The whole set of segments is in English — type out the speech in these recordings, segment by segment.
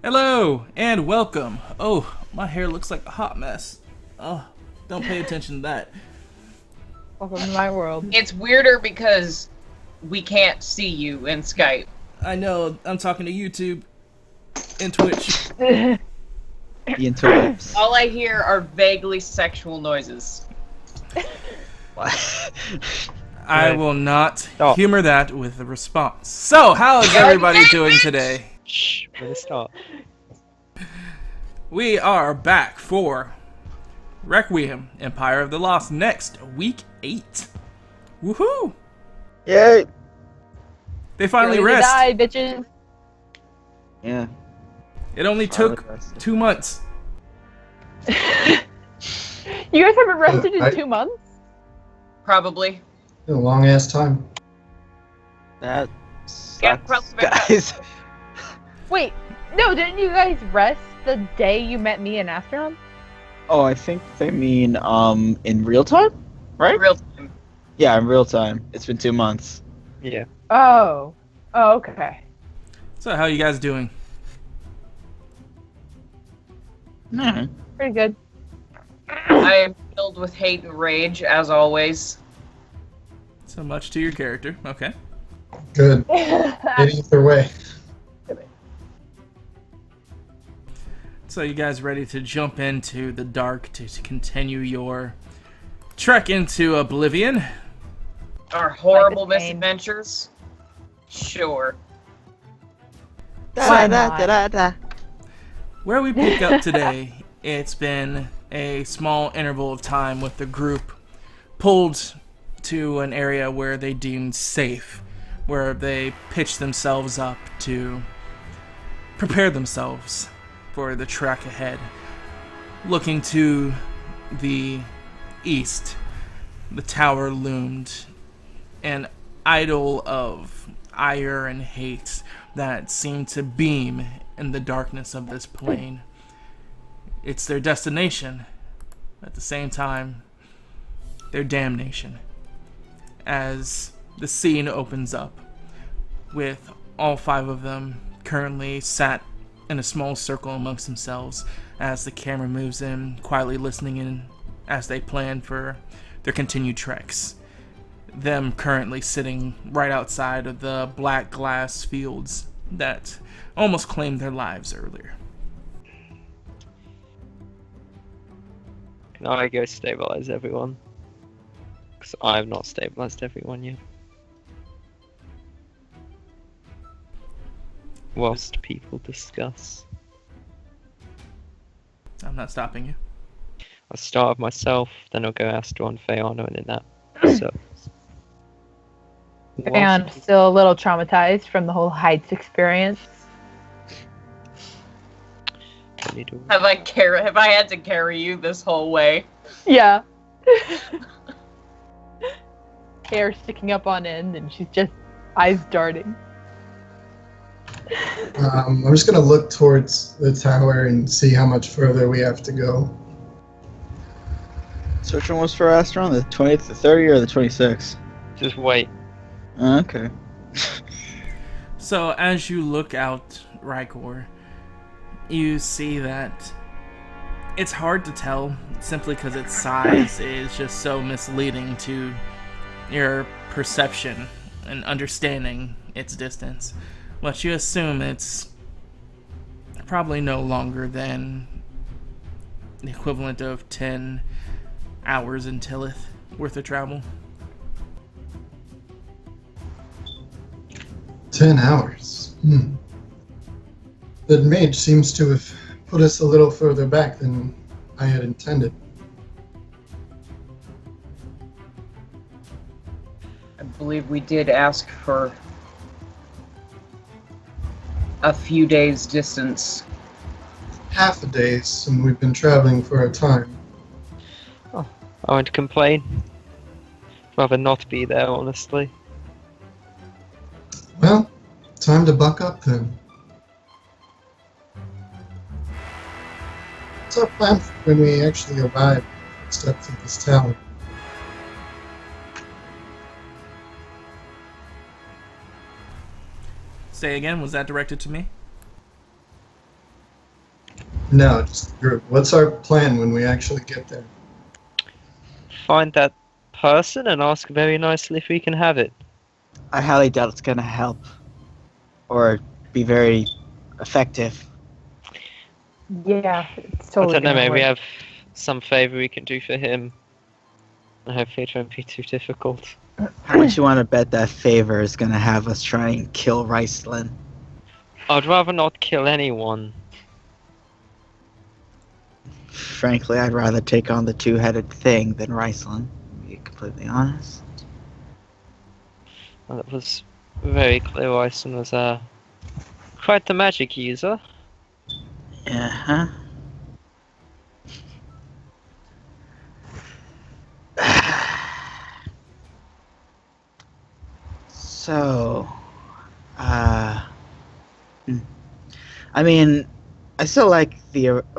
Hello and welcome. Oh, my hair looks like a hot mess. Oh, don't pay attention to that. Welcome to my world. It's weirder because we can't see you in Skype. I know, I'm talking to YouTube and Twitch. The interwebs. All I hear are vaguely sexual noises. I will not Stop. humor that with a response. So, how is everybody doing today? Shh, we're gonna start. We are back for Requiem, Empire of the Lost, next week 8. Woohoo! Yay! They finally Ready to rest. die, bitches. Yeah. It only took 2 months. You guys haven't rested in I- 2 months? Probably. A long ass time. That Yeah, sucks, probably. guys. Wait, no, didn't you guys rest the day you met me in Astron? Oh, I think they mean in real time, right? Real time. Yeah, in real time. It's been 2 months. Yeah. Oh. Oh, okay. So, how you guys doing? Nah. Pretty good. I am filled with hate and rage, as always. So much to your character. Okay. Good. Get either way. So you guys ready to jump into the dark to continue your trek into oblivion? Our horrible Like the same. misadventures? Sure. Why not? Where we pick up today, it's been a small interval of time with the group pulled to an area where they deemed safe, where they pitched themselves up to prepare themselves for the trek ahead. Looking to the east, the tower loomed, an idol of ire and hate that seemed to beam in the darkness of this plain. It's their destination, at the same time, their damnation. As the scene opens up, with all 5 of them currently sat in a small circle amongst themselves as the camera moves in, quietly listening in as they plan for their continued treks. Them currently sitting right outside of the black glass fields that almost claimed their lives earlier. Can I go stabilize everyone? Because I have not stabilized everyone yet. Whilst people discuss. I'm not stopping you. I'll start with myself, then I'll go Astron, Fayano, and then that. So. And I'm still a little traumatized from the whole heights experience. Have I had to carry you this whole way? Yeah. Hair sticking up on end, and she's just eyes darting. I'm just gonna look towards the tower and see how much further we have to go. So which one was for Astron? The 20th, the 30th, or the 26th? Just wait. Okay. So as you look out, Rykor, you see that it's hard to tell simply because its size is just so misleading to your perception and understanding its distance. But you assume it's probably no longer than the equivalent of 10 hours in Tillith worth of travel. 10 hours. The mage seems to have put us a little further back than I had intended. I believe we did ask for a few days' distance. Half a day, and we've been traveling for a time. I won't complain. Rather not be there, honestly. Well, time to buck up then. What's our plan when we actually arrive at the steps of this tower? Say again, was that directed to me? No, just the group. What's our plan when we actually get there? Find that person and ask very nicely if we can have it. I highly doubt it's gonna help. Or be very effective. Yeah, it's I totally don't know, gonna maybe we work. have some favor we can do for him. And hopefully it won't be too difficult. How much you want to bet that favor is gonna have us try and kill Riceland? I'd rather not kill anyone. Frankly, I'd rather take on the two-headed thing than Riceland, to be completely honest. Well, it was very clear Wyson was quite the magic user. Uh-huh. So, I mean, I still like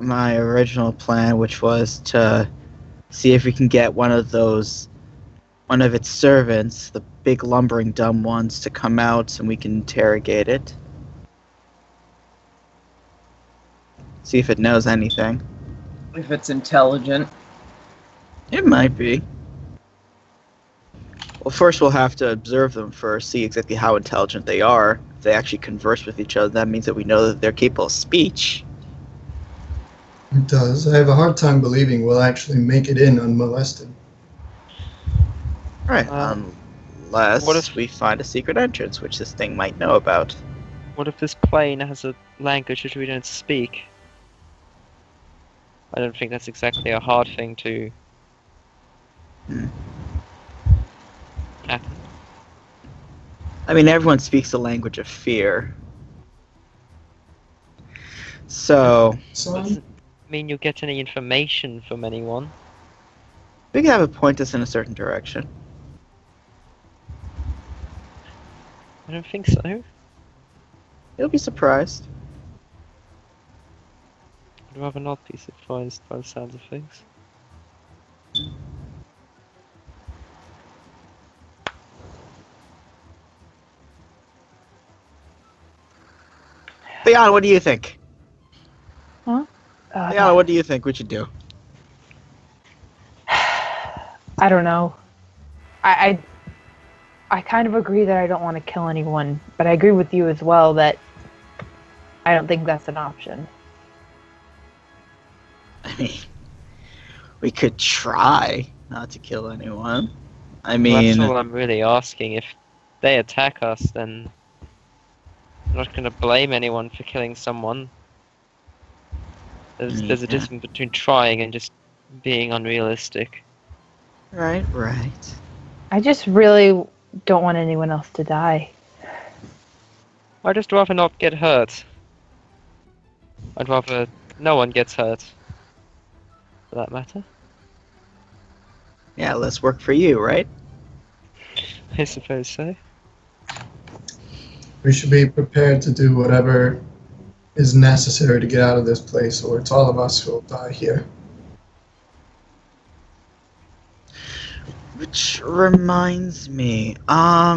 my original plan, which was to see if we can get one of its servants, the big lumbering dumb ones, to come out and we can interrogate it. See if it knows anything. If it's intelligent. It might be. Well, first we'll have to observe them first, see exactly how intelligent they are. If they actually converse with each other, that means that we know that they're capable of speech. It does. I have a hard time believing we'll actually make it in unmolested. Right, what unless if- we find a secret entrance, which this thing might know about. What if this plane has a language which we don't speak? I don't think that's exactly a hard thing to happen. I mean, everyone speaks the language of fear. So, So, Doesn't mean you'll get any information from anyone. we can have it point us in a certain direction. I don't think so. You'll be surprised. I'd rather not be surprised by the sounds of things. Leon, what do you think? Huh? Leon, what do you think we should do? I don't know. I kind of agree that I don't want to kill anyone, but I agree with you as well that I don't think that's an option. I mean, we could try not to kill anyone. I Well, mean, that's all I'm really asking. If they attack us, then I'm not going to blame anyone for killing someone. There's a Yeah. difference between trying and just being unrealistic. right. I just really don't want anyone else to die. I'd just rather not get hurt. I'd rather no one gets hurt. For that matter. Yeah, less work for you, right? I suppose so. we should be prepared to do whatever is necessary to get out of this place, or it's all of us who will die here. Which reminds me, back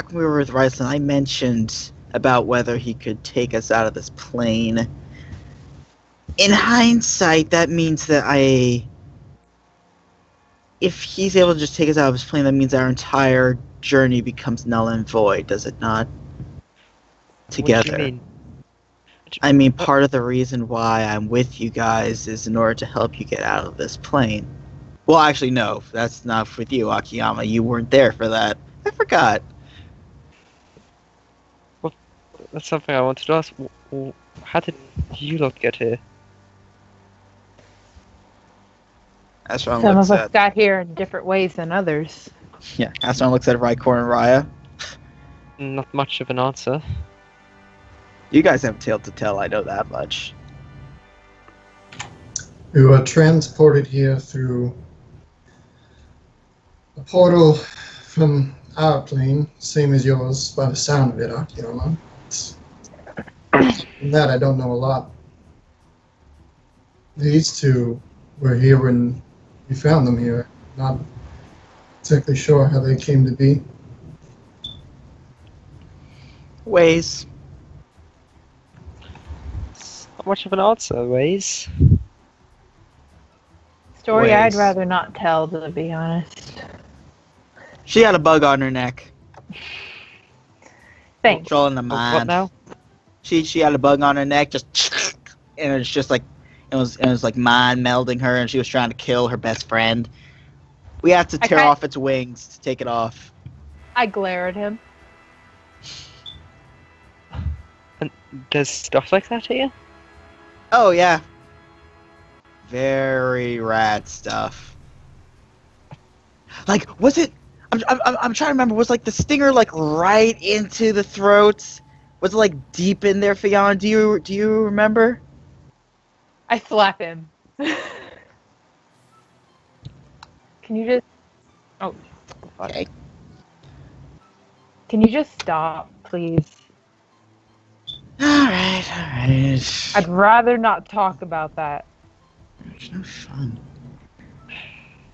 when we were with Ryson, I mentioned about whether he could take us out of this plane. In hindsight, that means that if he's able to just take us out of his plane, that means our entire journey becomes null and void, does it not? Together. What do you mean? I mean, part of the reason why I'm with you guys is in order to help you get out of this plane. Well, actually, no, that's not with you, Akiyama. You weren't there for that. I forgot. That's something I wanted to ask. How did you lot get here? Astron Some looks of us at got here in different ways than others. Astron looks at Rykor and Raya. Not much of an answer. You guys have a tale to tell. I know that much. We were transported here through a portal from our plane, same as yours, by the sound of it, Akiyama. From that, I don't know a lot. These two were here when we found them here. Not exactly sure how they came to be. Ways. Not much of an answer, Waze. Story I'd Ways. rather not tell, to be honest. She had a bug on her neck. Thanks. Controlling the Oh, what mind. now? She had a bug on her neck, just and it's just like it was like mind melding her, and she was trying to kill her best friend. We had to tear off its wings to take it off. I glare at him. And there's stuff like that here? Oh yeah, very rad stuff. Like, was it? I'm trying to remember. Was like the stinger like right into the throat? Was it like deep in there, Fionn? Do you remember? I slap him. Can you just... Oh. Okay. Can you just stop, please? Alright. I'd rather not talk about that. It's no fun.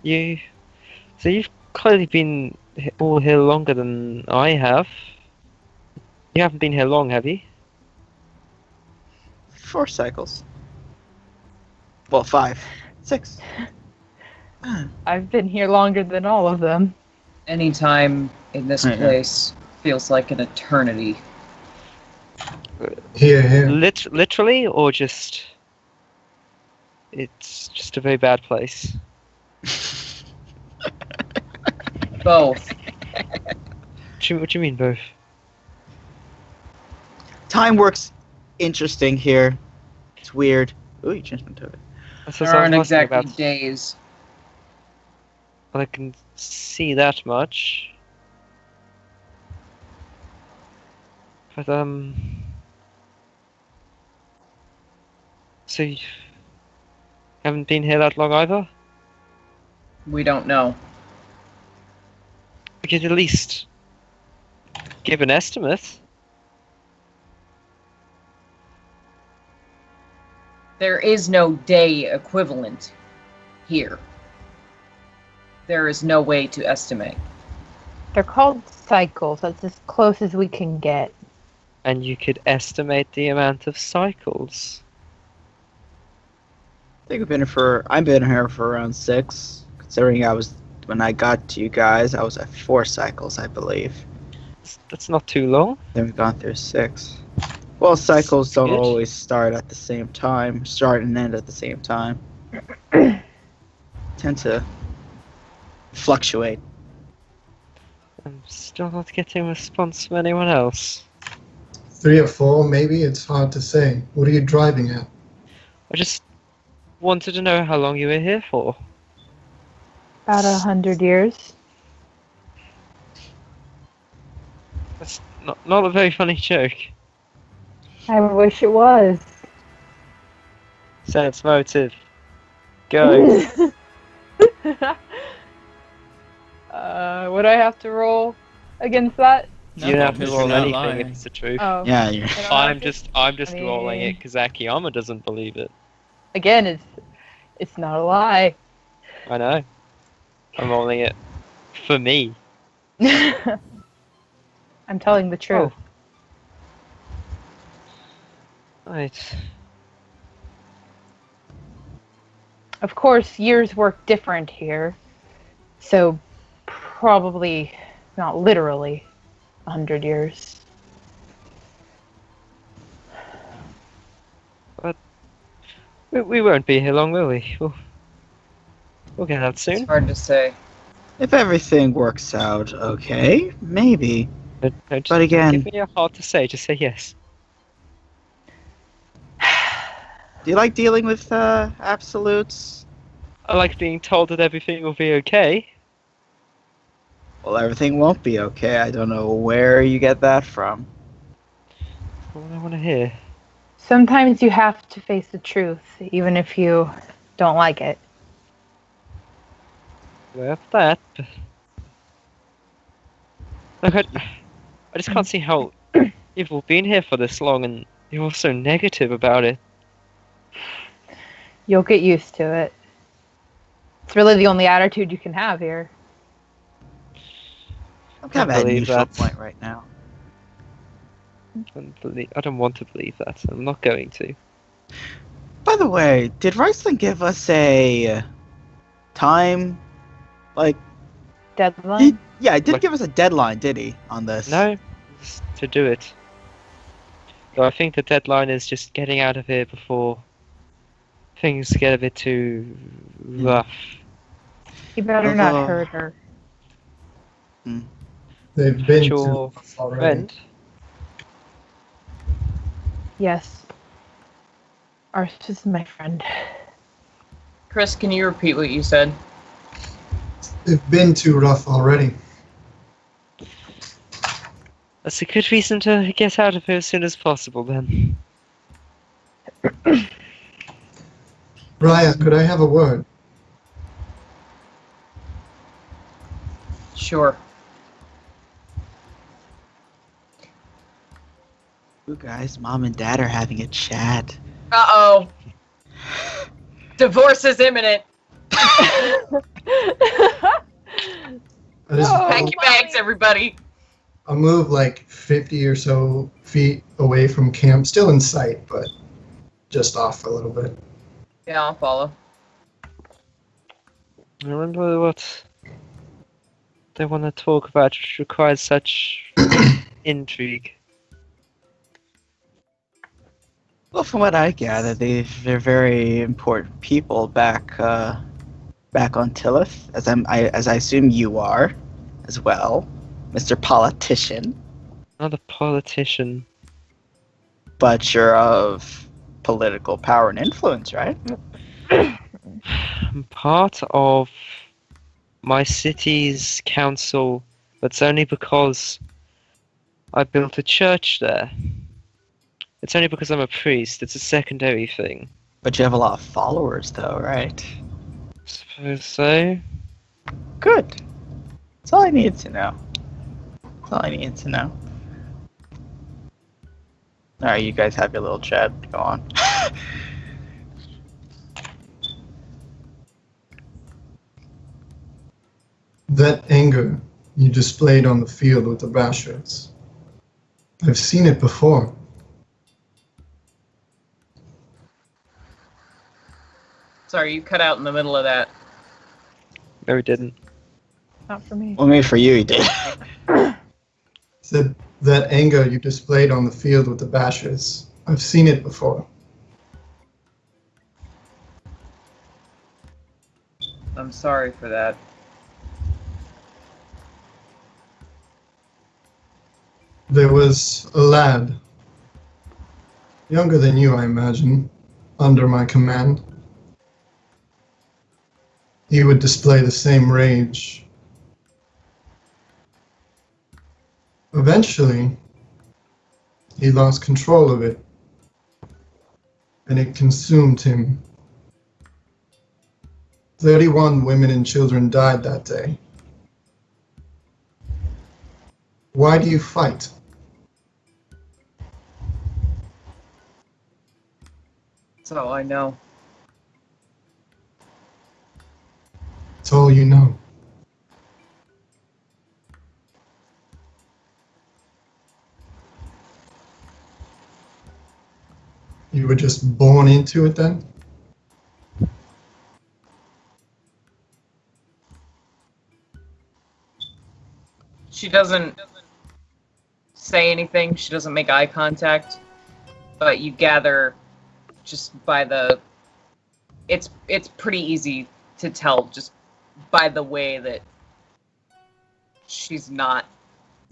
So you've clearly been all here longer than I have. You haven't been here long, have you? 4 cycles. Well, 5. 6. I've been here longer than all of them. Any time in this place feels like an eternity. Here. Literally, or just... It's just a very bad place. Both. What do you mean, both? Time works interesting here. It's weird. Ooh, you changed my token. That's There what I aren't was asking exactly about. days. But I can see that much. But, So you haven't been here that long either? We don't know. We could at least give an estimate. There is no day equivalent here. There is no way to estimate. They're called cycles. That's as close as we can get. And you could estimate the amount of cycles. I think I've been here for around 6. Considering when I got to you guys, I was at 4 cycles, I believe. That's not too long. Then we've gone through 6. Well, cycles don't Good. always start at the same time. Start and end at the same time. Tend to fluctuate. I'm still not getting a response from anyone else. 3 or 4, maybe. It's hard to say. What are you driving at? I just wanted to know how long you were here for. About 100 years. That's not a very funny joke. I wish it was. Sense motive. Go. Would I have to roll against that? You don't have to because roll you're not anything lying. if it's the truth. Oh. Yeah, you're... I'm just I rolling mean- it because Akiyama doesn't believe it. Again, it's not a lie. I know. I'm rolling it for me. I'm telling the truth. Right. Of course, years work different here. So, probably not literally 100 years. We won't be here long, will we? We'll get out soon. It's hard to say. If everything works out okay, maybe. No, just But again- give me a hard to say. Just say yes. Do you like dealing with absolutes? I like being told that everything will be okay. Well, everything won't be okay. I don't know where you get that from. What I want to hear. Sometimes you have to face the truth, even if you don't like it. Aware of that. Look, I just can't see how you've all been here for this long and you're all so negative about it. You'll get used to it. It's really the only attitude you can have here. I'm kind of I at a believe neutral that. point right now. I don't want to believe that. I'm not going to. By the way, did Riceland give us a time? Like, Deadline? yeah, he did Like- give us a deadline, did he, on this? No, it's to do it. So I think the deadline is just getting out of here before things get a bit too rough. You better not Although- hurt her. They've been Your to us already. friend, Yes. Arthas is my friend. Chris, can you repeat what you said? They've been too rough already. that's a good reason to get out of here as soon as possible then. Ryan, could I have a word? Sure. You guys, mom and dad are having a chat. Uh-oh. Divorce is imminent. I just, No. Pack your bags, everybody. I'll move like 50 or so feet away from camp, still in sight, but just off a little bit. Yeah, I'll follow. I wonder what they want to talk about which requires such intrigue. Well, from what I gather, they're very important people back on Tillith, as I assume you are, as well, Mr. Politician. Not a politician. But you're of political power and influence, right? I'm part of my city's council, but it's only because I built a church there. It's only because I'm a priest. It's a secondary thing. But you have a lot of followers, though, right? Suppose so. Good. That's all I needed to know. That's all I needed to know. Alright, you guys have your little chat. Go on. That anger you displayed on the field with the Bashards. I've seen it before. Sorry, you cut out in the middle of that. No, we didn't. Not for me. Well, maybe for you, he did. Said that anger you displayed on the field with the Bashers. I've seen it before. I'm sorry for that. There was a lad, younger than you, I imagine, under my command. He would display the same rage. Eventually, he lost control of it, and it consumed him. 31 women and children died that day. Why do you fight? That's all I know. That's all you know. You were just born into it then? She doesn't say anything. She doesn't make eye contact. But you gather just by the... It's pretty easy to tell just by the way that she's not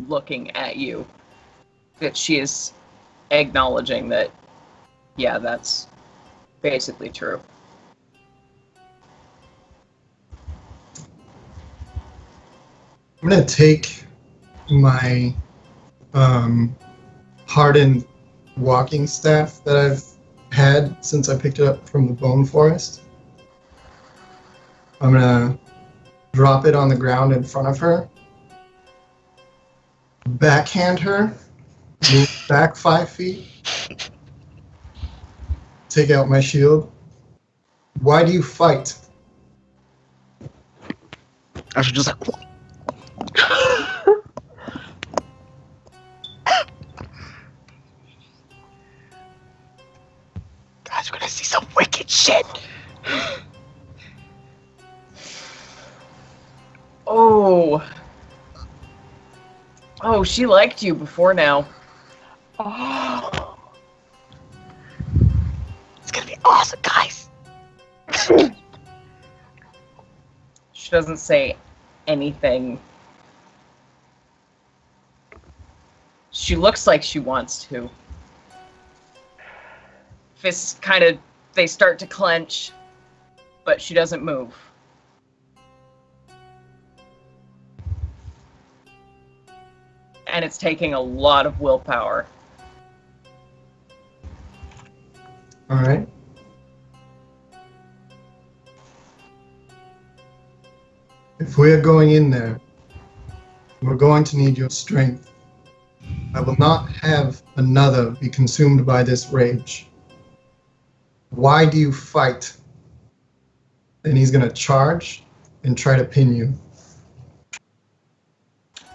looking at you. That she is acknowledging that, yeah, that's basically true. I'm gonna take my hardened walking staff that I've had since I picked it up from the bone forest. I'm gonna drop it on the ground in front of her, backhand her, move back 5 feet, take out my shield. Why do you fight? I should just like. Guys, we fucking shit! Oh. Oh, she liked you before now. Oh. It's gonna be awesome, guys! She doesn't say anything. She looks like she wants to. Fists kind of, they start to clench, but she doesn't move. And it's taking a lot of willpower. Alright. If we are going in there, we're going to need your strength. I will not have another be consumed by this rage. Why do you fight? Then he's gonna charge and try to pin you.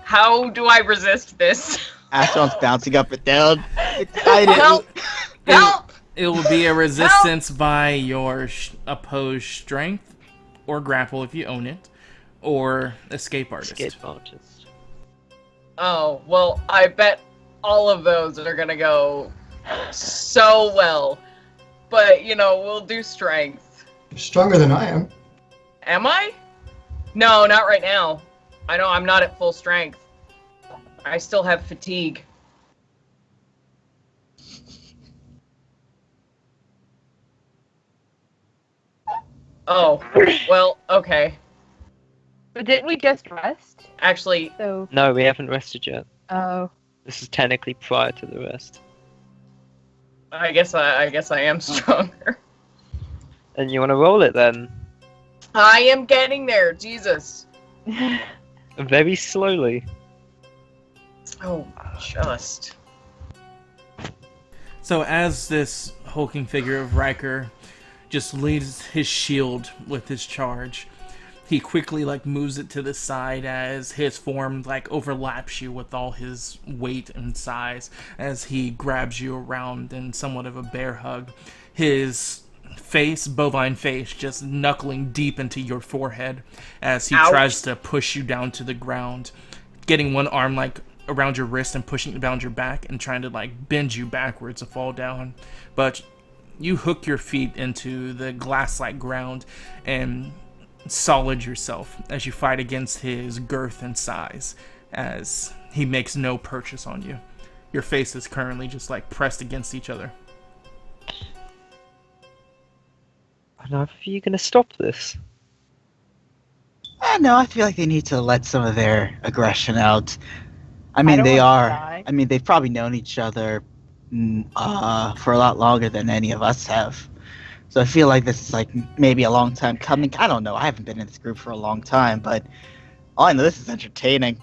How do I resist this? Astron's bouncing up and down. Excited. Help! Help! It will be a resistance by your opposed strength, or grapple if you own it, or escape artist. Escape artist. Oh, well, I bet all of those are gonna go so well. But, you know, we'll do strength. You're stronger than I am. Am I? No, not right now. I know I'm not at full strength. I still have fatigue. Oh, well, okay. But didn't we just rest? Actually, So, No, we haven't rested yet. oh. This is technically prior to the rest. I guess I am stronger. And you want to roll it then? I am getting there, Jesus. Very slowly. Oh, just. So as this hulking figure of Riker just leads his shield with his charge, he quickly moves it to the side as his form overlaps you with all his weight and size as he grabs you around in somewhat of a bear hug. His face, bovine face, just knuckling deep into your forehead as he Ouch. tries to push you down to the ground, getting one arm around your wrist and pushing it down your back and trying to bend you backwards to fall down. But you hook your feet into the glass-like ground and solid yourself as you fight against his girth and size as he makes no purchase on you. Your face is currently just pressed against each other. And are you going to stop this? No, I feel like they need to let some of their aggression out. I mean, don't they wanna are. die. I mean, they've probably known each other for a lot longer than any of us have. So I feel like this is maybe a long time coming. I don't know. I haven't been in this group for a long time, but all I know, this is entertaining.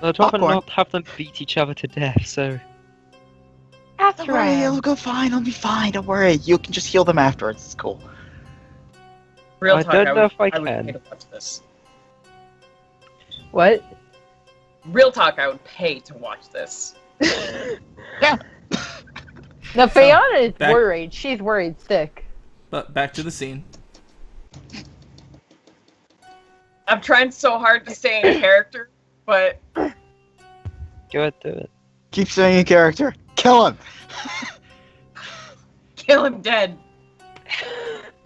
I'd rather Popcorn. not have them beat each other to death, so... That's Don't worry, it'll right. go fine. It'll be fine. Don't worry. You can just heal them afterwards. It's cool. Real I talk, don't know if I would can. pay to watch this. What? Real talk, I would pay to watch this. Yeah. No, Fiona is back- worried. She's worried sick. But back to the scene. I'm trying so hard to stay in character, but Go ahead, do it. Keep staying in character. Kill him. kill him dead.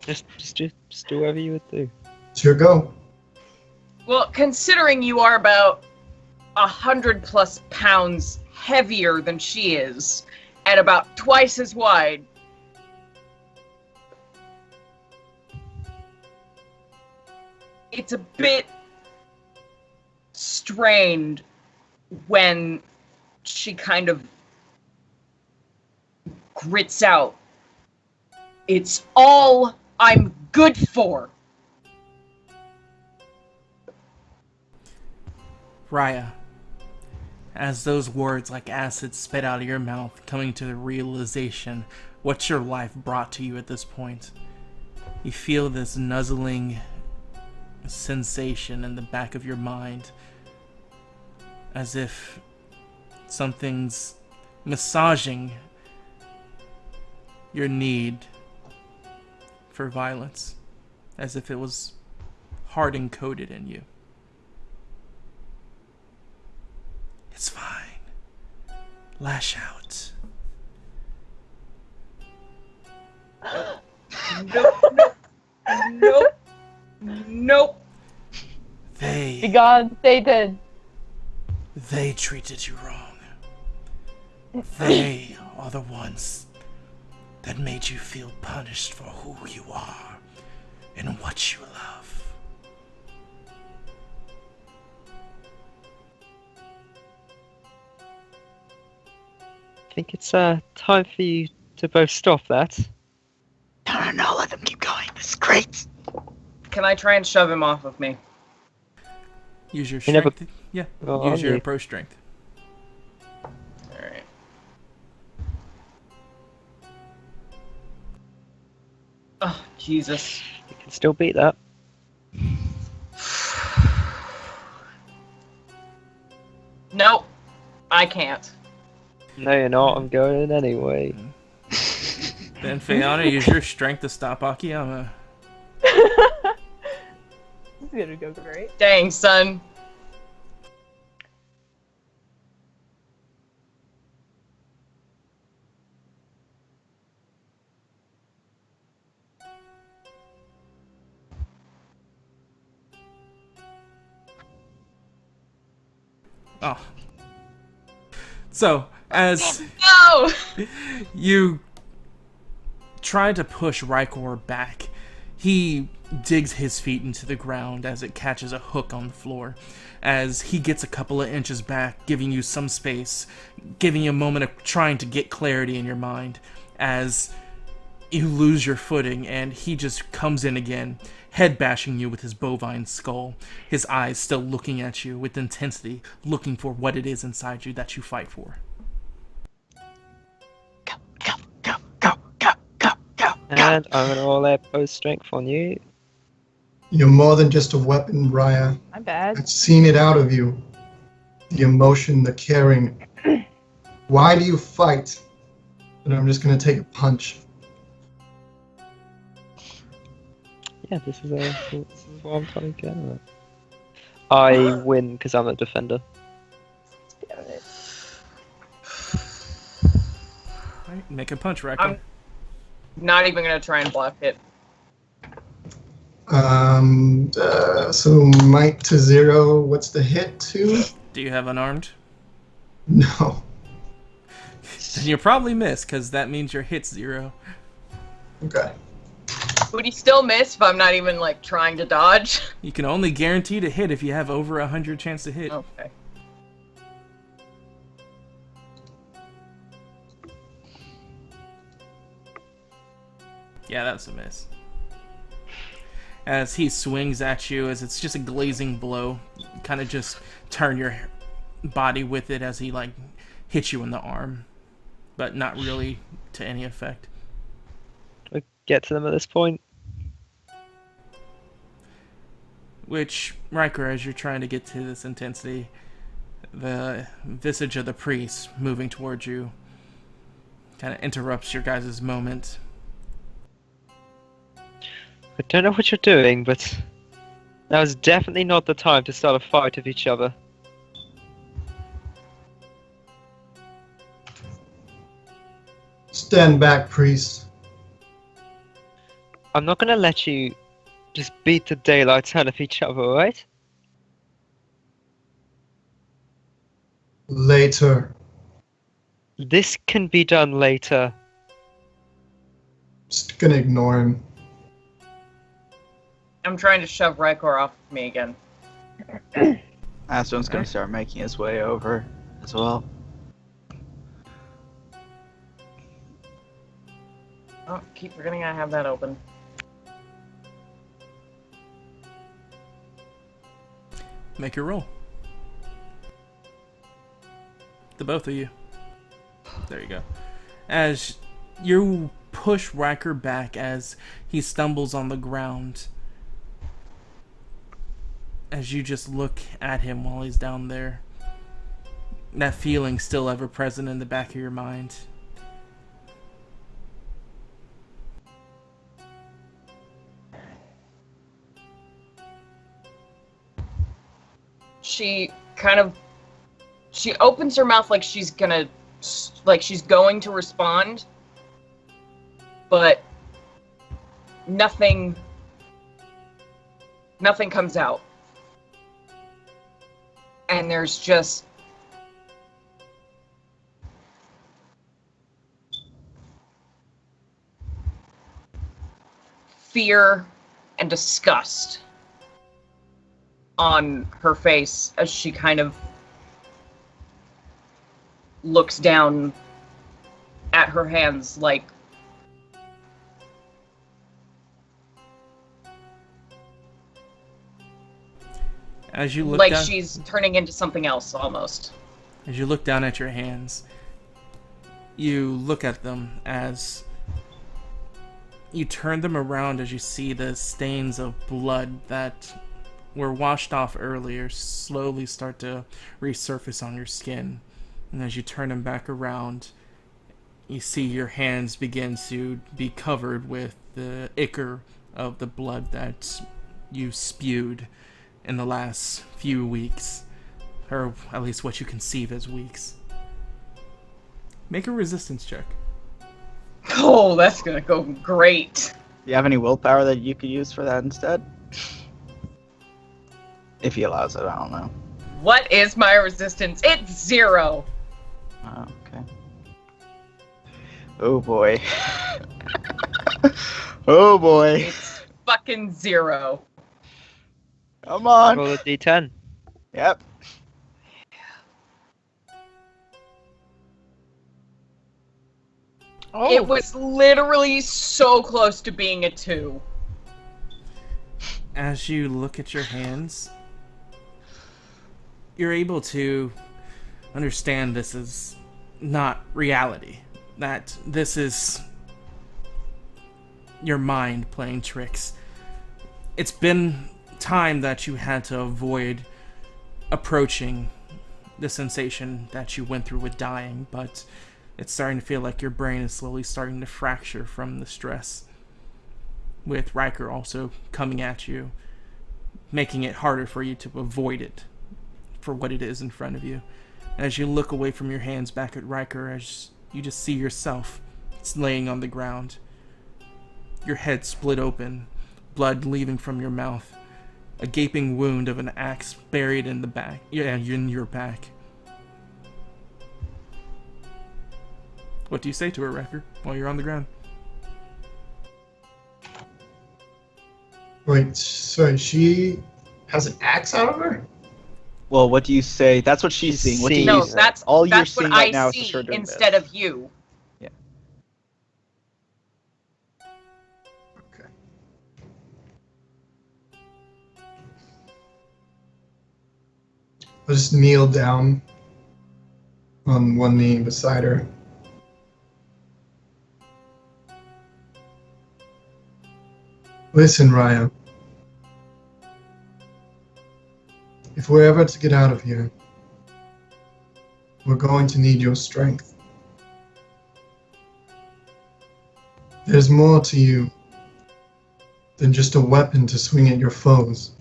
Just do whatever you would do. It's your go. Well, considering you are about 100+ pounds heavier than she is, and about twice as wide, it's a bit strained when she kind of grits out, "It's all I'm good for." Raya, as those words like acid spit out of your mouth, coming to the realization what your life brought to you at this point, you feel this nuzzling sensation in the back of your mind, as if something's massaging your need for violence, as if it was hard encoded in you. It's fine. Lash out. Nope. Nope. Nope. They Begone, Satan. treated you wrong. They are the ones that made you feel punished for who you are and what you love. I think it's time for you to both stop that. No, let them keep going. This is great. Can I try and shove him off of me? Use your You never- strength. Yeah, Oh, use your yeah. pro strength. Alright. Oh, Jesus. You can still beat that. Nope. I can't. No, you're not. I'm going anyway. Then Fiona, use your strength to stop Akiyama. This is gonna go great. Dang, son. Oh. So, as No! you try to push Rykor back, he digs his feet into the ground as it catches a hook on the floor. As he gets a couple of inches back, giving you some space, giving you a moment of trying to get clarity in your mind, as you lose your footing, and he just comes in again, head bashing you with his bovine skull, his eyes still looking at you with intensity, looking for what it is inside you that you fight for. Go. And I'm gonna roll that post strength on you. You're more than just a weapon, Raya. My bad. I've seen it out of you. The emotion, the caring. Why do you fight? But I'm just gonna take a punch. Yeah, this is what I'm trying to get at. I win because I'm a defender. Damn it. Right, make a punch, Rykor. I'm not even gonna try and block it. So might to 0. What's the hit to? Do you have unarmed? No. Then you probably miss, because that means your hit's 0. Okay. Would he still miss if I'm not even, like, trying to dodge? You can only guarantee to hit if you have over 100 chance to hit. Okay. Yeah, that's a miss. As he swings at you, as it's just a glazing blow, kind of just turn your body with it as he, like, hits you in the arm. But not really to any effect. Do I get to them at this point? Which, Riker, as you're trying to get to this intensity, the visage of the priest moving towards you kind of interrupts your guys' moment. I don't know what you're doing, but now is definitely not the time to start a fight with each other. Stand back, priest. I'm not gonna let you just beat the daylights out of each other, alright? Later. This can be done later. Just gonna ignore him. I'm trying to shove Rykor off of me again. Aston's gonna start making his way over as well. Oh, keep forgetting I have that open. Make your roll. The both of you. There you go. As you push Riker back as he stumbles on the ground, as you just look at him while he's down there, that feeling still ever present in the back of your mind. she opens her mouth like she's going to respond, but nothing comes out. And there's just fear and disgust on her face as she kind of looks down at her hands like as you look like down, she's turning into something else almost. as you look down at your hands, you look at them as you turn them around as you see the stains of blood that were washed off earlier slowly start to resurface on your skin. And as you turn them back around, you see your hands begin to be covered with the ichor of the blood that you spewed in the last few weeks. Or at least what you conceive as weeks. Make a resistance check. Oh, that's gonna go great. Do you have any willpower that you could use for that instead? If he allows it, I don't know. What is my resistance? It's 0. Oh, okay. Oh boy. Oh boy. It's fucking 0. Come on. Roll a d10. Yep. Oh. It was literally so close to being a 2. As you look at your hands, you're able to understand this is not reality. That this is your mind playing tricks. It's been time that you had to avoid approaching the sensation that you went through with dying, but it's starting to feel like your brain is slowly starting to fracture from the stress. With Riker also coming at you, making it harder for you to avoid it for what it is in front of you. As you look away from your hands back at Riker, as you just see yourself laying on the ground, your head split open, blood leaving from your mouth, a gaping wound of an axe buried in the back, in your back. What do you say to her, Riker, while you're on the ground? Wait, sorry, she has an axe out of her? Well, what do you say? That's what she's seeing. What do you No, say? that's All you're that's seeing what right I now is see her doing instead this. of you. Okay. I'll just kneel down on one knee beside her. Listen, Raya. If we're ever to get out of here, we're going to need your strength. There's more to you than just a weapon to swing at your foes.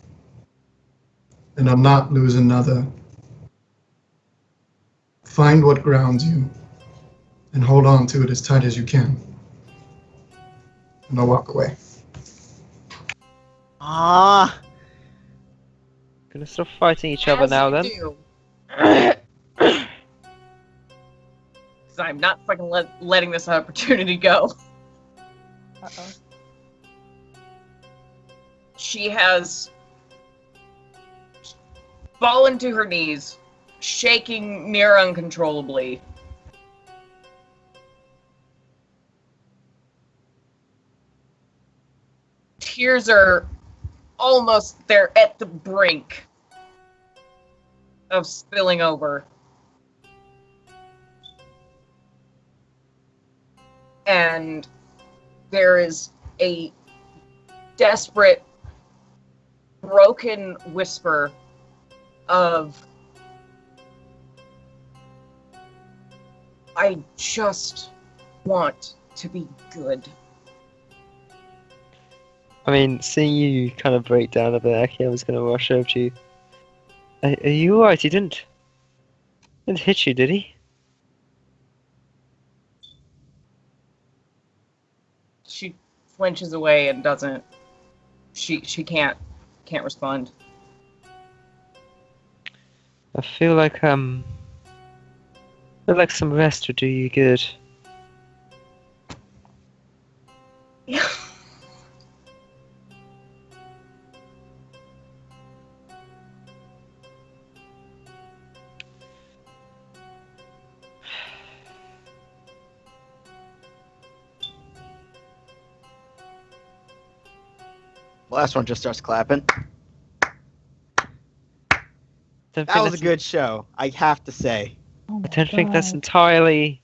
And I'll not lose another. Find what grounds you, and hold on to it as tight as you can. And I'll walk away. Ah. Gonna stop fighting each other As now you then. do. 'Cause I'm not fucking letting this opportunity go. Uh-oh. She has fallen to her knees, shaking near uncontrollably. Tears are almost there at the brink of spilling over. And there is a desperate, broken whisper of, I just want to be good. I mean, seeing you kind of break down a bit, Aki, I was gonna rush over to you. Are you alright? He didn't hit you, did he? She flinches away and doesn't. She can't respond. I feel like some rest would do you good. The last one just starts clapping. Don't That think was a that's- good show, I have to say. Oh my I don't think that's God. entirely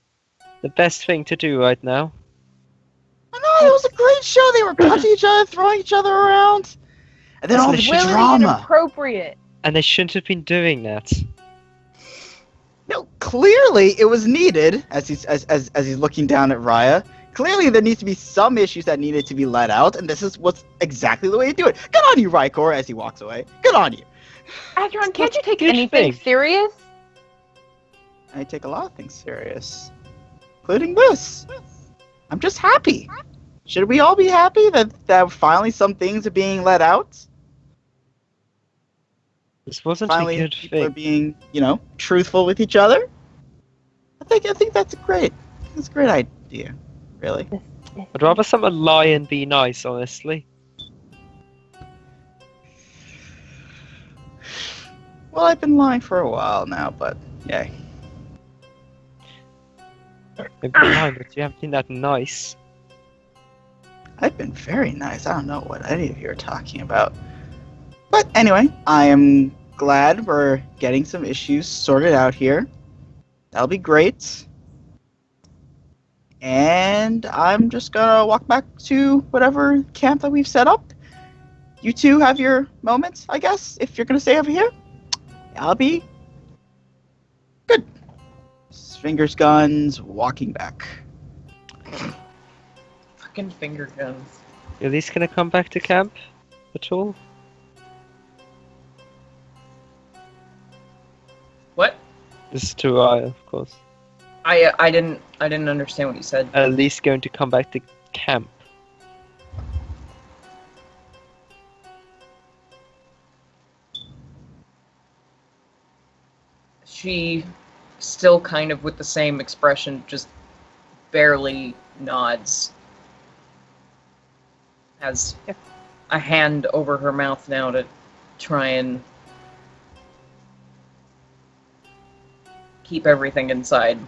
the best thing to do right now. I know, it was a great show. They were punching each other, throwing each other around. And then all It's this literally Willing and drama. appropriate. And they shouldn't have been doing that. No, clearly it was needed, as he's looking down at Raya. Clearly there needs to be some issues that needed to be let out, and this is what's exactly the way you do it. Good on you, Rykor, as he walks away. Good on you. Adron, can't you take Good anything thing. serious? I take a lot of things serious, including this. I'm just happy. Should we all be happy that finally some things are being let out? This wasn't Finally, a good people are thing. being, truthful with each other. I think that's a great idea, really. I'd rather someone lie and be nice, honestly. Well, I've been lying for a while now, but yay. Maybe lie, but you haven't been that nice. I've been very nice. I don't know what any of you are talking about. But anyway, I am glad we're getting some issues sorted out here. That'll be great. And I'm just gonna walk back to whatever camp that we've set up. You two have your moments, I guess, if you're gonna stay over here. I'll be good. Fingers guns, walking back. Fucking finger guns. You at least gonna come back to camp at all? What? This is to Raya, of course. I didn't understand what you said. At least going to come back to camp. She still kind of with the same expression, just barely nods. Has a hand over her mouth now to try and keep everything inside.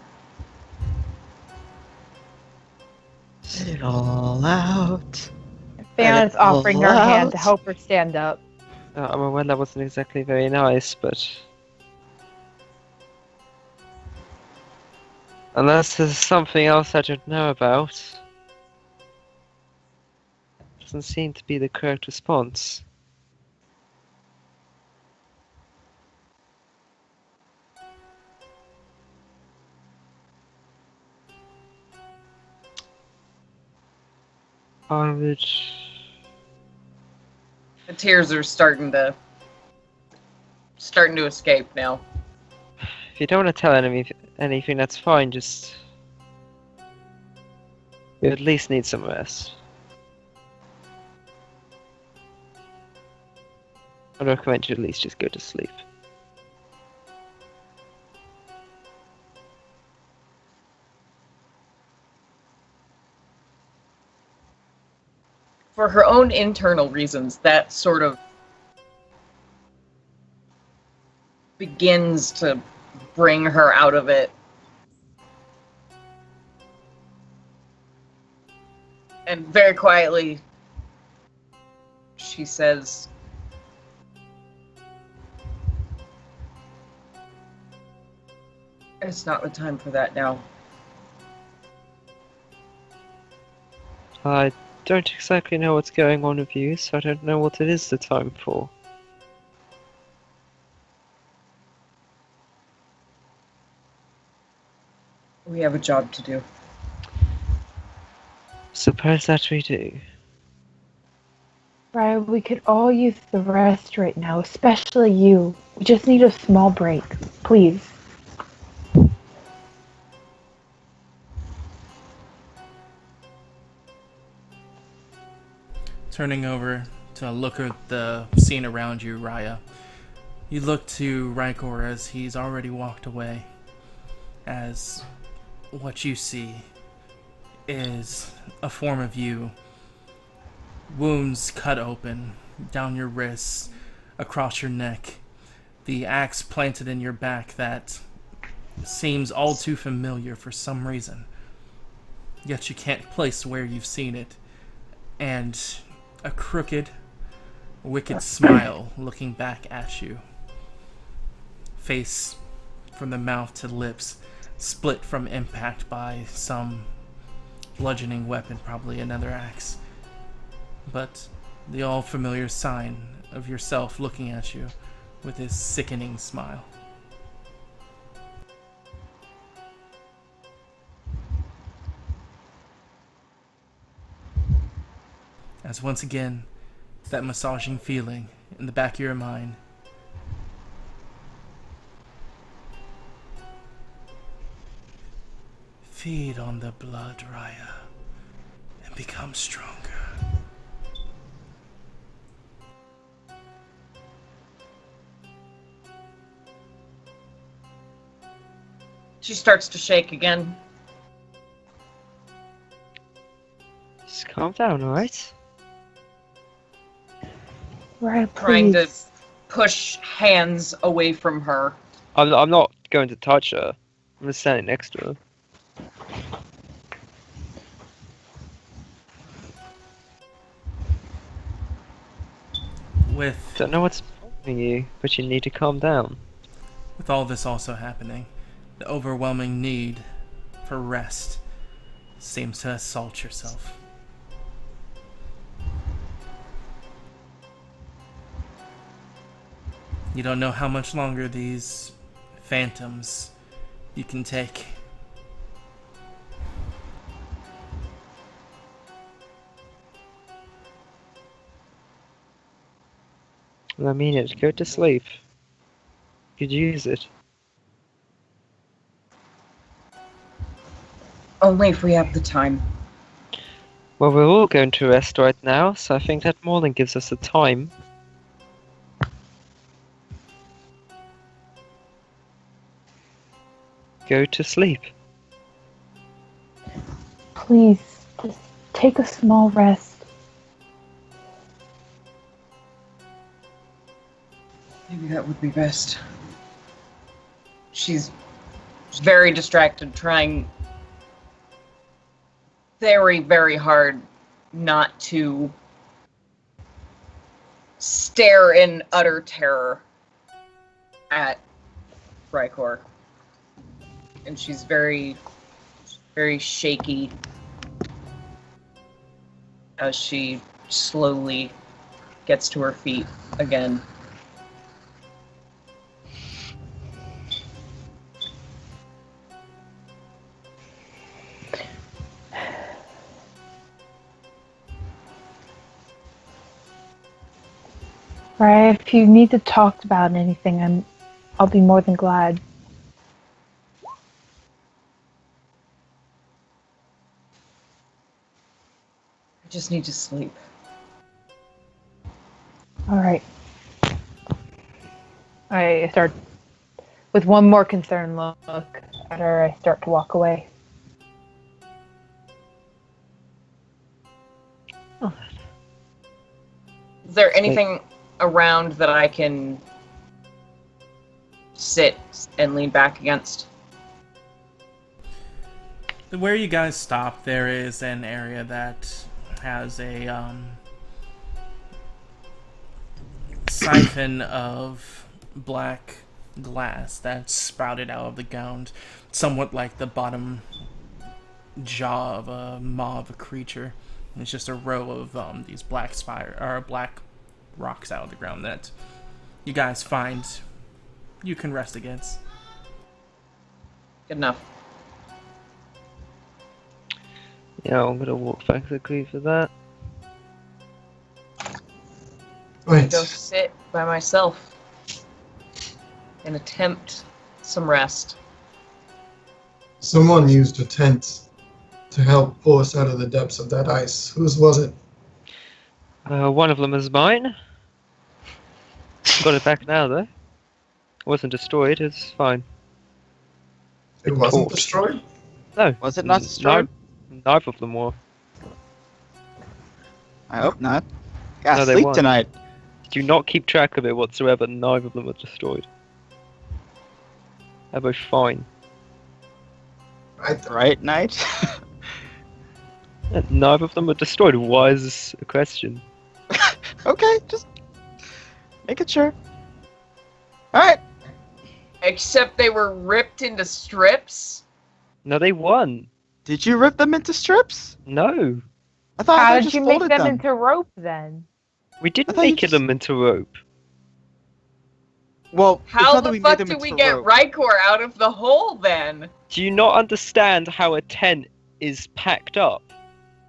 Let it all out. Fionna's all offering her hand to out. help her stand up. I'm aware that wasn't exactly very nice, but... Unless there's something else I don't know about. Doesn't seem to be the correct response. I would... The tears are starting to escape now. If you don't want to tell anything, that's fine, just... You at least need some rest. I'd recommend you at least just go to sleep. For her own internal reasons, that sort of begins to bring her out of it. And very quietly, she says, "It's not the time for that now." I don't exactly know what's going on with you, so I don't know what it is the time for. We have a job to do. Suppose that we do. Right, we could all use the rest right now, especially you. We just need a small break, please. Turning over to look at the scene around you, Raya, you look to Rykor as he's already walked away, as what you see is a form of you, wounds cut open down your wrists, across your neck, the axe planted in your back that seems all too familiar for some reason, yet you can't place where you've seen it, and a crooked, wicked smile looking back at you. Face from the mouth to lips, split from impact by some bludgeoning weapon, probably another axe. But the all-familiar sign of yourself looking at you with his sickening smile. As once again, that massaging feeling in the back of your mind feed on the blood, Raya, and become stronger. She starts to shake again. Just calm down, alright? Right, Trying to please. push hands away from her. I'm not going to touch her. I'm just standing next to her. With Don't know what's bothering you, but you need to calm down. all this also happening, the overwhelming need for rest seems to assault yourself. You don't know how much longer these phantoms you can take. I mean it. Go to sleep. You could use it. Only if we have the time. Well, we're all going to rest right now, so I think that more than gives us the time. Go to sleep. Please, just take a small rest. Maybe that would be best. She's very distracted, trying very, very hard not to stare in utter terror at Rykor. And she's very, very shaky as she slowly gets to her feet again. Right, if you need to talk about anything, I'll be more than glad. I just need to sleep. All right. I start with one more concerned look at her. I start to walk away. Is there anything around that I can sit and lean back against? Where you guys stop, there is an area that has a siphon of black glass that's sprouted out of the ground, somewhat like the bottom jaw of a maw of a creature. And it's just a row of these black black rocks out of the ground that you guys find you can rest against. Good enough. Yeah, I'm gonna walk back quickly for that. Wait, Go sit by myself. and attempt some rest. Someone used a tent to help pull us out of the depths of that ice. Whose was it? One of them is mine. Got it back now, though. It wasn't destroyed, it's fine. It wasn't torch. destroyed? No. Was it not destroyed? Neither of them were. I hope not. Gotta No, they sleep weren't. tonight. Do not keep track of it whatsoever, neither of them were destroyed. They're both fine. Right, Night? Neither of them were destroyed. Why is this a question? Okay, just making sure. Alright. Except they were ripped into strips. No, they won. Did you rip them into strips? No. I thought How they did just you make folded them them. into rope then? We I didn't thought you make just- them into rope. Well, it's How not that the we made fuck them did we into get rope. Rykor out of the hole then? Do you not understand how a tent is packed up?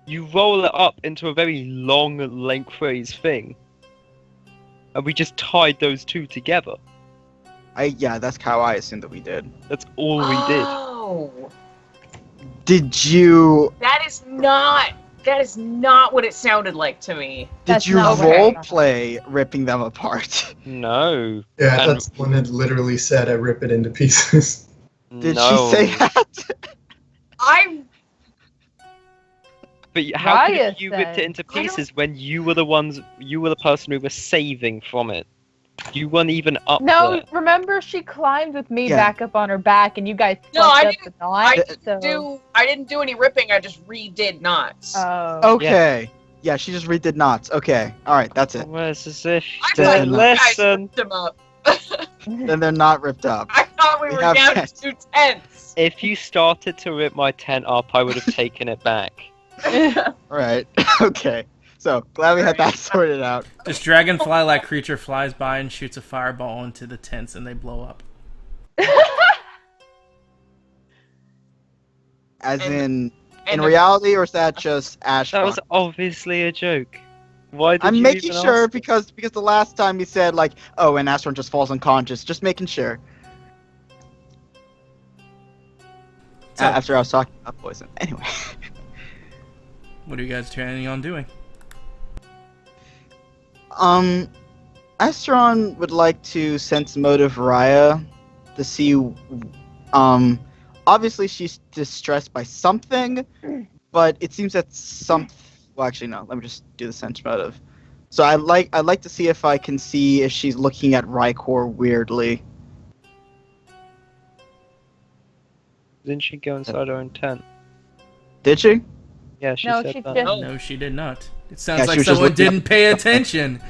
You roll it up into a very long, lengthways thing. And we just tied those two together. Yeah, that's how I assumed that we did. That's all we did. Oh, Did you that is not what it sounded like to me. did That's you not what role I- play ripping them apart? No. Yeah, I And- thought someone had literally said I rip it into pieces. Did no. she say that? But how could Raya you ripped said- it into I don't- pieces when you were the person who was saving from it? You weren't even up No, there. remember she climbed with me Yeah. back up on her back, and you guys No, fucked I up the knot. I didn't do any ripping. I just redid knots. Oh. Okay. Yeah, she just redid knots. Okay. Alright, that's it. Well, it's as if I you thought didn't you guys listen. ripped them up. Then they're not ripped up. I thought we We were have down tents. to 2 tents. If you started to rip my tent up, I would have taken it back. Alright. Okay. So, glad we had that sorted out. This dragonfly-like creature flies by and shoots a fireball into the tents, and they blow up. As And- in And reality, or is that just Ash? That was Fox? obviously a joke. Why did I'm you making even sure ask? because the last time you said like, oh, and Astron just falls unconscious. Just making sure. So, After I was talking about poison. Anyway. what are you guys planning on doing? Astron would like to sense motive Raya to see, obviously she's distressed by something, but it seems that well, actually no, let me just do the sense motive. So I'd like to see if I can see if she's looking at Rykor weirdly. Didn't she go inside her own tent? Did she? Yeah, she No, said she that. just- Oh. No, she did not. It sounds Yeah, she like was just someone looking up- didn't pay attention.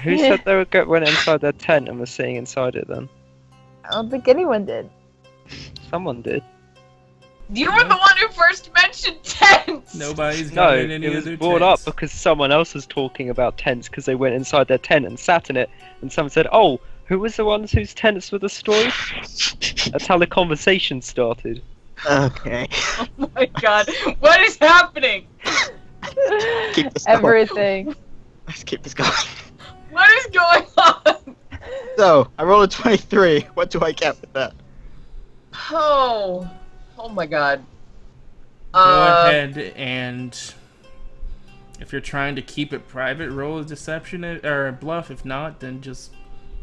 Who said they went inside their tent and was sitting inside it then? I don't think anyone did. Someone did. You were the one who first mentioned tents. Nobody's No, gone in any it was of their brought tents. up because someone else was talking about tents because they went inside their tent and sat in it, and someone said, "Oh, who was the ones whose tents were destroyed?" That's how the conversation started. Okay. Oh my god, what is happening? Keep this going. Everything. Let's keep this going. What is going on? So I rolled a 23. What do I get with that? Oh my god. Go ahead and, if you're trying to keep it private, roll a deception or a bluff. If not, then just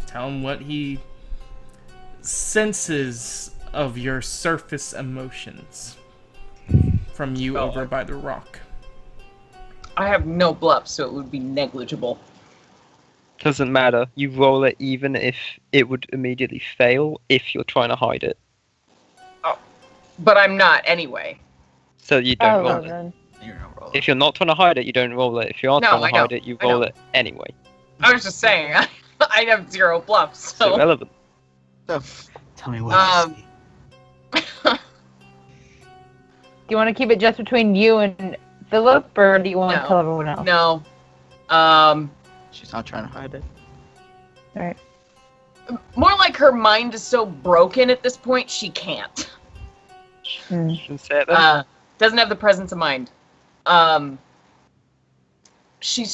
tell him what he senses of your surface emotions from you Oh. over by the rock. I have no bluff, so it would be negligible. Doesn't matter. You roll it even if it would immediately fail if you're trying to hide it. But I'm not anyway. So you don't Oh, roll it. then. If you're not trying to hide it, you don't roll it. If you are No, trying to I know, hide it, you I know. roll it anyway. I was just saying, I have 0 bluffs, It's so. irrelevant. So tell me what. I see. Do you want to keep it just between you and Philip, or do you want No. to tell everyone else? No. She's not trying to hide it. Alright. More like her mind is so broken at this point, she can't. Shouldn't say it then. Doesn't have the presence of mind. She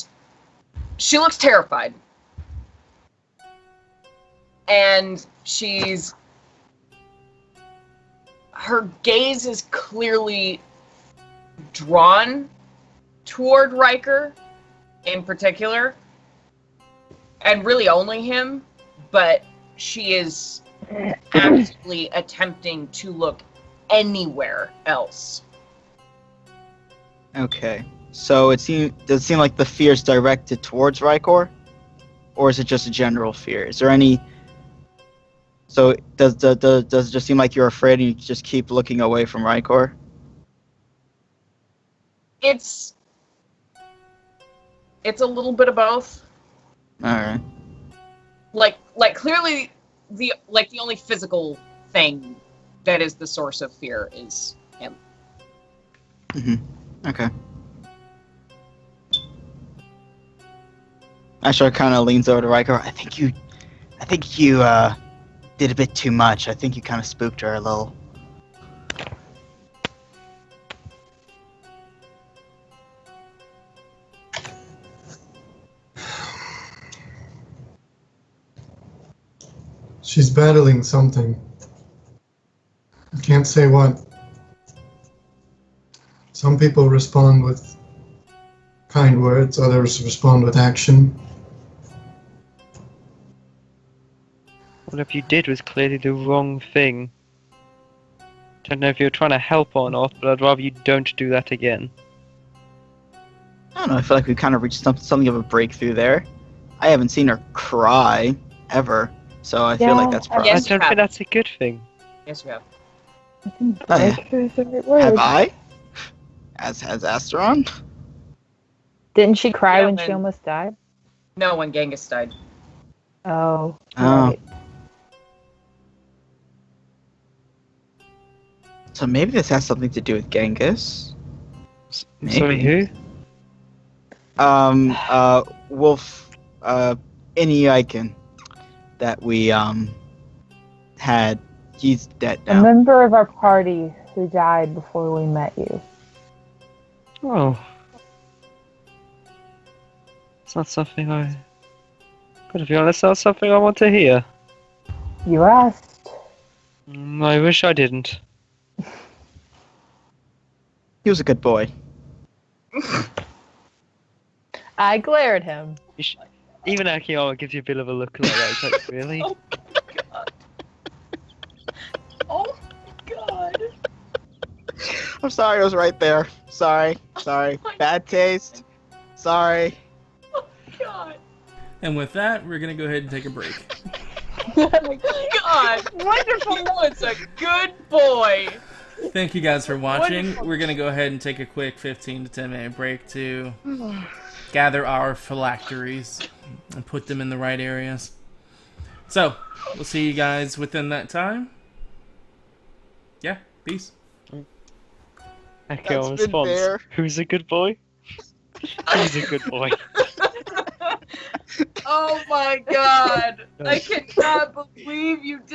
looks terrified. and her gaze is clearly drawn toward Riker in particular, and really only him, but she is actively attempting to look anywhere else. Okay. So does it seem like the fear is directed towards Riker? Or is it just a general fear? Is there any... So does it just seem like you're afraid and you just keep looking away from Riker? It's a little bit of both. Alright. Like clearly the only physical thing that is the source of fear is him. Okay. Ashar kind of leans over to Riker. I think you did a bit too much. I think you kind of spooked her a little. She's battling something. I can't say what. Some people respond with kind words, others respond with action. Whatever you did was clearly the wrong thing. Don't know if you're trying to help or not, but I'd rather you don't do that again. I don't know. I feel like we kind of reached something of a breakthrough there. I haven't seen her cry ever, so I feel like that's probably. Yes, I don't think that's a good thing. Yes, you have. I think Oh, yeah. breakthrough is the right word. Have I? As has Asteron? Didn't she cry Yeah, when when- she almost died? No, when Genghis died. Oh. Oh. Right. So maybe this has something to do with Genghis. Sorry, Maybe. who? Wolf, Iniiken that we, had. He's dead A now. member of our party who died before we met you. Oh. It's not something I... Gotta be honest, not something I want to hear. You asked. I wish I didn't. He was a good boy. I glared at him. Even Akiyama gives you a bit of a look like that. It's like, really? Oh my god. I'm sorry, I was right there. Sorry. Bad taste. Sorry. God. And with that, we're gonna go ahead and take a break. Oh my god. Wonderful. He was a good boy. Thank you guys for watching. Wonderful. We're gonna go ahead and take a quick 15 to 10 minute break to gather our phylacteries and put them in the right areas. So, we'll see you guys within that time. Yeah, peace. Akiyama been responds, fair. who's a good boy? Who's a good boy? Oh my god. I cannot believe you did